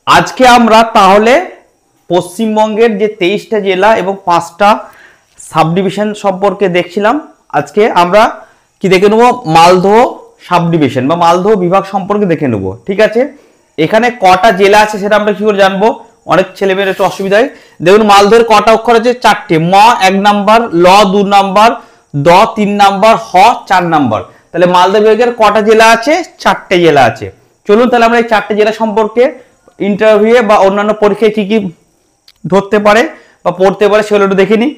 আজকে আমরা তাহলে পশ্চিমবঙ্গের যে 23টা জেলা এবং 5টা সাব ডিভিশন সম্পর্কে দেখছিলাম। আজকে আমরা কি দেখে নেব, মালদহ সাব ডিভিশন বা মালদহ বিভাগ সম্পর্কে দেখে নেব। ঠিক আছে, এখানে কটা জেলা আছে সেটা আমরা কি করে জানবো, অনেক ছেলেমেয়ের একটু অসুবিধা হয়। দেখুন মালদহের কটা অক্ষর আছে, 4টে। ম 1 নাম্বার, ল 2 নাম্বার, দ 3 নাম্বার, হ 4 নাম্বার। তাহলে মালদহ বিভাগের কটা জেলা আছে, 4টে জেলা আছে। চলুন তাহলে আমরা এই 4টে জেলা সম্পর্কে ইন্টারভিউ বা অন্যান্য পরীক্ষায় কি কি ধরতে পারে বা পড়তে পারে সেগুলো একটু দেখে নিই।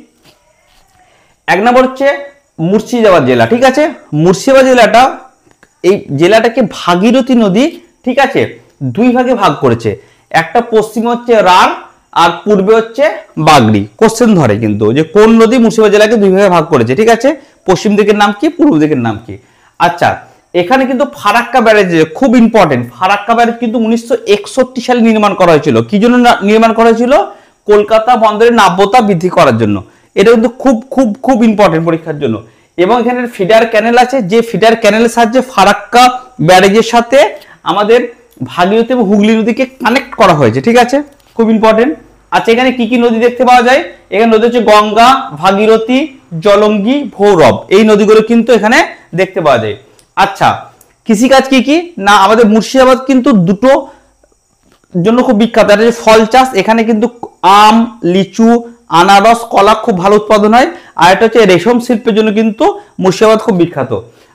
1 নম্বর হচ্ছে মুর্শিদাবাদ জেলা। ঠিক আছে, মুর্শিদাবাদ জেলাটা, এই জেলাটাকে ভাগীরথী নদী, ঠিক আছে, 2 ভাগে ভাগ করেছে। একটা পশ্চিমে হচ্ছে রাঢ় আর পূর্বে হচ্ছে বাগড়ি। কোশ্চেন ধরে কিন্তু যে কোন নদী মুর্শিদাবাদ জেলাকে 2 ভাগে ভাগ করেছে। ঠিক আছে, পশ্চিম দিকের নাম কি, পূর্ব দিকের নাম কি। আচ্ছা, এখানে কিন্তু ফারাক্কা ব্যারেজ খুব ইম্পর্টেন্ট। ফারাক্কা ব্যারেজ কিন্তু 1961 সালে নির্মাণ করা হয়েছিল। কি জন্য নির্মাণ করা হয়েছিল? কলকাতা বন্দরের নাব্যতা বৃদ্ধি করার জন্য। এটা কিন্তু খুব খুব খুব ইম্পর্টেন্ট পরীক্ষার জন্য। এবং এখানে ফিডার ক্যানেল আছে, যে ফিডার ক্যানেলের সাহায্যে ফারাক্কা ব্যারেজের সাথে আমাদের ভাগীরথী এবং হুগলি নদীকে কানেক্ট করা হয়েছে। ঠিক আছে, খুব ইম্পর্টেন্ট। আচ্ছা, এখানে কি কি নদী দেখতে পাওয়া যায়? এখানে নদী হচ্ছে গঙ্গা, ভাগীরথী, জলঙ্গি, ভৈরব। এই নদীগুলো কিন্তু এখানে দেখতে পাওয়া যায়। আচ্ছা, কৃষিকাজ কি কি না, আমাদের মুর্শিদাবাদ কিন্তু দুটো জন্য খুব বিখ্যাত। একটা হচ্ছে ফল চাষ, এখানে কিন্তু আম, লিচু, আনারস, কলা খুব ভালো উৎপাদন হয়। আর একটা হচ্ছে রেশম শিল্পের জন্য কিন্তু মুর্শিদাবাদ খুব বিখ্যাত।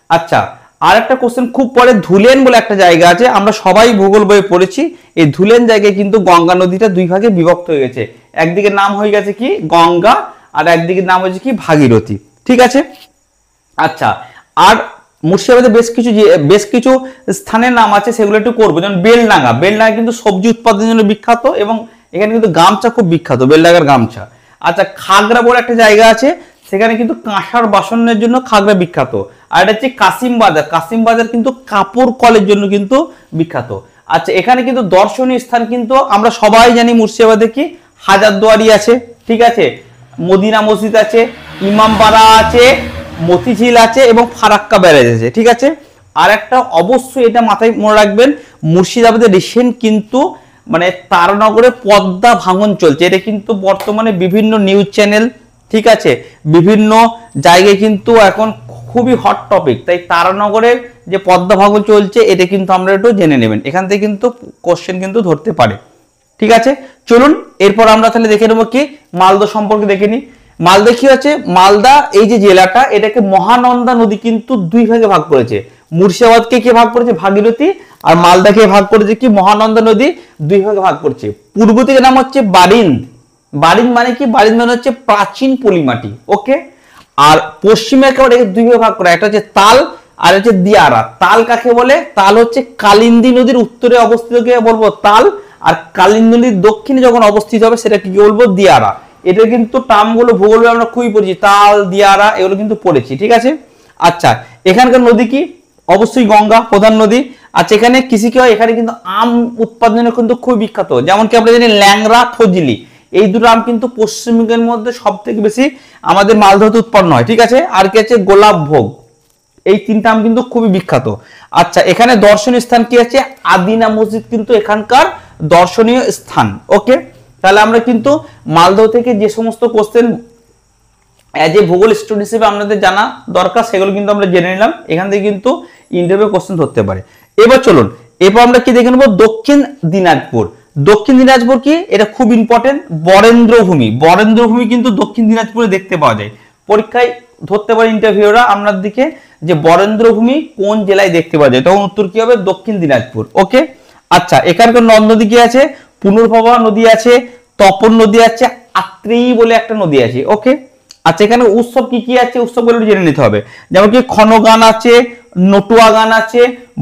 আচ্ছা, আর একটা কোশ্চেন খুব পরে, ধুলেন বলে একটা জায়গা আছে, আমরা সবাই ভূগোল বইয়ে পড়েছি। এই ধুলেন জায়গায় কিন্তু গঙ্গা নদীটা 2 ভাগে বিভক্ত হয়ে গেছে। একদিকে নাম হয়ে গেছে কি গঙ্গা, আর একদিকে নাম হয়েছে কি ভাগীরথী। ঠিক আছে। আচ্ছা, আর মুর্শিদাবাদে বেশ কিছু স্থানের নাম আছে, সেগুলো একটু করবো। যেমন বেলডাঙ্গা, বেলডাঙ্গা কিন্তু সবজি উৎপাদনের জন্য বিখ্যাত এবং এখানে কিন্তু গামছা খুব বিখ্যাত, বেলডাঙ্গার গামছা। আচ্ছা, খাগড়া বলে একটা জায়গা আছে, সেখানে কিন্তু কাঁসার বাসনের জন্য খাগড়া বিখ্যাত। আর এটা হচ্ছে কাশিমবাজার, কাশিমবাজার কিন্তু কাপড় কলের জন্য কিন্তু বিখ্যাত। আচ্ছা, এখানে কিন্তু দর্শনীয় স্থান কিন্তু আমরা সবাই জানি মুর্শিদাবাদে কি হাজারদুয়ারি আছে, ঠিক আছে, মদিনা মসজিদ আছে, ইমামবাড়া আছে, মতিঝিল আছে এবং ফারাক্কা ব্যারেজ আছে। ঠিক আছে। আর একটা অবশ্যই এটা মাথায় মনে রাখবেন, মুর্শিদাবাদে রিসেন্ট কিন্তু মানে তারানগরে পদ্মা ভাঙন চলছে। এটা কিন্তু বর্তমানে বিভিন্ন নিউজ চ্যানেল, ঠিক আছে, বিভিন্ন জায়গায় কিন্তু এখন খুবই হট টপিক। তাই তারানগরের যে পদ্মা ভাঙন চলছে এটা কিন্তু আমরা একটু জেনে নেবেন, এখান থেকে কিন্তু কোশ্চেন কিন্তু ধরতে পারে। ঠিক আছে, চলুন এরপর আমরা তাহলে দেখে নেবো কি মালদা সম্পর্কে দেখে নিই। মালদা কি আছে, মালদা এই যে জেলাটা, এটাকে মহানন্দা নদী কিন্তু 2 ভাগে ভাগ করেছে। মুর্শিদাবাদকে কে ভাগ করেছে, ভাগীরথী, আর মালদাকে ভাগ করেছে কি মহানন্দা নদী, 2 ভাগে ভাগ করেছে। পূর্ব দিকে নাম হচ্ছে বারিন্দ। বারিন্দ মানে কি, বারিন্দ মানে হচ্ছে প্রাচীন পলিমাটি। ওকে। আর পশ্চিমে একেবারে 2 ভাগে ভাগ করা, একটা হচ্ছে তাল আর হচ্ছে দিয়ারা। তাল কাকে বলে, তাল হচ্ছে কালিন্দী নদীর উত্তরে অবস্থিত কে বলবো তাল, আর কালিন্দী নদীর দক্ষিণে যখন অবস্থিত হবে সেটা কি বলবো দিয়ারা। এটা কিন্তু টার্মগুলো ভূগোল আমরা খুবই পড়েছি, তাল, দিয়ারা এগুলো কিন্তু পড়েছি। ঠিক আছে। আচ্ছা, এখানকার নদী কি, অবশ্যই গঙ্গা প্রধান নদী। আচ্ছা, এখানে কৃষি কি হয়, এখানে কিন্তু আম উৎপাদনে কিন্তু খুব বিখ্যাত। যেমন কি আমরা জানি ল্যাংড়া, ফজলি, এই দুটো আম কিন্তু পশ্চিমবঙ্গের মধ্যে সব থেকে বেশি আমাদের মালদহতে উৎপন্ন হয়। ঠিক আছে। আর কি আছে, গোলাপ ভোগ, এই 3টা আম কিন্তু খুবই বিখ্যাত। আচ্ছা, এখানে দর্শনীয় স্থান কি আছে, আদিনা মসজিদ কিন্তু এখানকার দর্শনীয় স্থান। ওকে, তাহলে আমরা কিন্তু মালদহ থেকে যে সমস্ত কোশ্চেন এজ এ ভূগোল স্টুডেন্ট হিসেবে আপনাদের জানা দরকার সেগুলো কিন্তু আমরা জেনে নিলাম। এখান থেকে কিন্তু ইন্টারভিউ কোশ্চেন ধরতে পারে। এবার চলুন, এরপর আমরা কি দেখে নেবো, দক্ষিণ দিনাজপুর। দক্ষিণ দিনাজপুর কি, এটা খুব ইম্পর্টেন্ট। বরেন্দ্রভূমি, বরেন্দ্রভূমি কিন্তু দক্ষিণ দিনাজপুরে দেখতে পাওয়া যায়। পরীক্ষায় ধরতে পারে ইন্টারভিউরা আপনার দিকে যে বরেন্দ্রভূমি কোন জেলায় দেখতে পাওয়া যায়, তখন উত্তর কি হবে, দক্ষিণ দিনাজপুর। ওকে। আচ্ছা, এখানকার নদ নদী কি আছে, পুনর্ভবা নদী আছে, তপন নদী আছে, আত্রেয়ী বলে একটা নদী আছে। ওকে। আচ্ছা, এখানে উৎসব কি কি আছে, উৎসবগুলো জেনে নিতে হবে। যেমন কি ক্ষণগান আছে, নটুয়া গান আছে,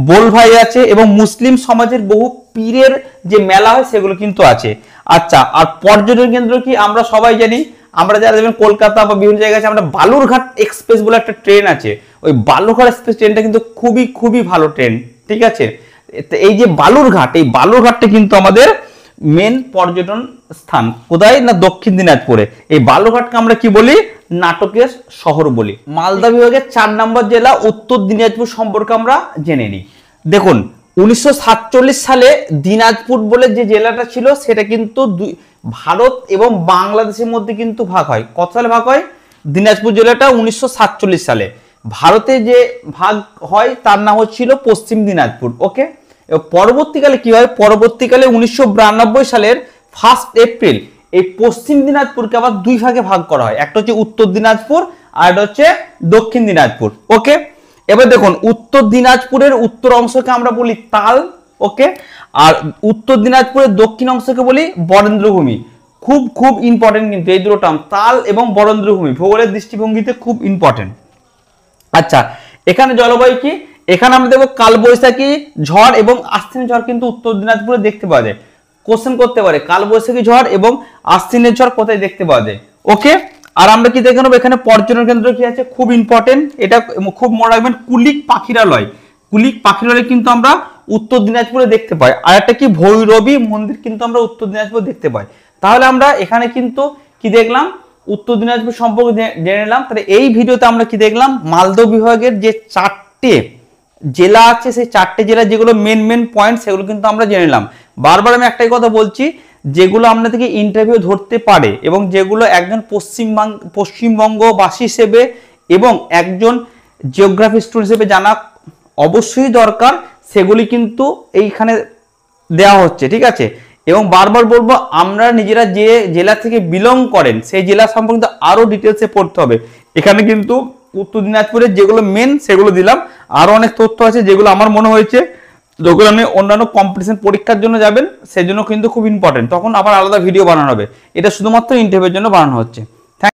বোলভাই আছে এবং মুসলিম সমাজের বহু পীরের যে মেলা হয় সেগুলো কিন্তু আছে। আচ্ছা, আর পর্যটন কেন্দ্র কি, আমরা সবাই জানি, আমরা যারা যাবেন কলকাতা বা বিভিন্ন জায়গায় আছে, আমরা বালুরঘাট এক্সপ্রেস বলে একটা ট্রেন আছে, ওই বালুরঘাট এক্সপ্রেস ট্রেনটা কিন্তু খুবই খুবই ভালো ট্রেন। ঠিক আছে। এই যে বালুরঘাট, এই বালুরঘাটটা কিন্তু আমাদের মেন পর্যটন স্থান। কোথায় না, দক্ষিণ দিনাজপুরে। এই বালুরঘাটকে আমরা কি বলি, নাটকের শহর বলি। মালদা বিভাগের 4 নম্বর জেলা উত্তর দিনাজপুর সম্পর্কে আমরা জেনে নিই। দেখুন, 1947 সালে দিনাজপুর বলে যে জেলাটা ছিল সেটা কিন্তু ভারত এবং বাংলাদেশের মধ্যে কিন্তু ভাগ হয়। কত সালে ভাগ হয়? দিনাজপুর জেলাটা 1947 সালে ভারতে যে ভাগ হয় তার নাম হচ্ছিল পশ্চিম দিনাজপুর। ওকে, পরবর্তীকালে কি হয়? পরবর্তীকালে 1992 সালের 1 এপ্রিল এই পশ্চিম দিনাজপুরকে আবার দুই ভাগে ভাগ করা হয়। একটা হচ্ছে উত্তর দিনাজপুর আর একটা হচ্ছে দক্ষিণ দিনাজপুর। ওকে, এবার দেখুন উত্তর দিনাজপুরের উত্তর অংশকে আমরা বলি তাল। ওকে, আর উত্তর দিনাজপুরের দক্ষিণ অংশকে বলি বরেন্দ্রভূমি। খুব খুব ইম্পর্টেন্ট কিন্তু এই দুটো টার্ম, তাল এবং বরেন্দ্রভূমি, ভূগোলের দৃষ্টিভঙ্গিতে খুব ইম্পর্টেন্ট। আচ্ছা, এখানে জলবায়ু কি? এখানে আমরা দেখবো কালবৈশাখী ঝড় এবং আশ্বিনের ঝড় কিন্তু উত্তর দিনাজপুরে দেখতে পাওয়া যায়। কোশ্চেন করতে পারে কালবৈশাখী ঝড় এবং আশ্বিনের ঝড় কোথায় দেখতে পাওয়া যায়। ওকে, আর আমরা কি দেখে নেবো এখানে পর্যটন কেন্দ্র কি আছে, খুব ইম্পর্টেন্ট, এটা খুব মনে রাখবেন, কুলিক পাখিরালয়। কুলিক পাখিরালয় কিন্তু আমরা উত্তর দিনাজপুরে দেখতে পাই। আর একটা কি ভৈরবী মন্দির কিন্তু আমরা উত্তর দিনাজপুরে দেখতে পাই। তাহলে আমরা এখানে কিন্তু কি দেখলাম, উত্তর দিনাজপুর সম্পর্কে জেনে নিলাম। তাহলে এই ভিডিওতে আমরা কি দেখলাম, মালদহ বিভাগের যে 4টে জেলা আছে সেই 4টে জেলা যেগুলো মেন মেন পয়েন্ট সেগুলো কিন্তু আমরা জেনে নিলাম। বারবার আমি একটাই কথা বলছি, যেগুলো আমরা থেকে ইন্টারভিউ ধরতে পারে এবং যেগুলো একজন পশ্চিমবঙ্গবাসী হিসেবে এবং একজন জিওগ্রাফি স্টুডেন্ট হিসেবে জানা অবশ্যই দরকার, সেগুলি কিন্তু এইখানে দেওয়া হচ্ছে। ঠিক আছে, এবং বারবার বলবো আমরা নিজেরা যে জেলা থেকে বিলং করেন সেই জেলা সম্পর্কে আরো ডিটেলসে পড়তে হবে। এখানে কিন্তু উত্তর দিনাজপুরের যেগুলো মেন সেগুলো দিলাম, আরো অনেক তথ্য আছে যেগুলো আমার মনে হয়েছে যখন আপনি অন্যান্য কম্পিটিশন পরীক্ষার জন্য যাবেন সেজন্য কিন্তু খুব ইম্পর্টেন্ট, তখন আবার আলাদা ভিডিও বানানো হবে। এটা শুধুমাত্র ইন্টারভিউর জন্য বানানো হচ্ছে।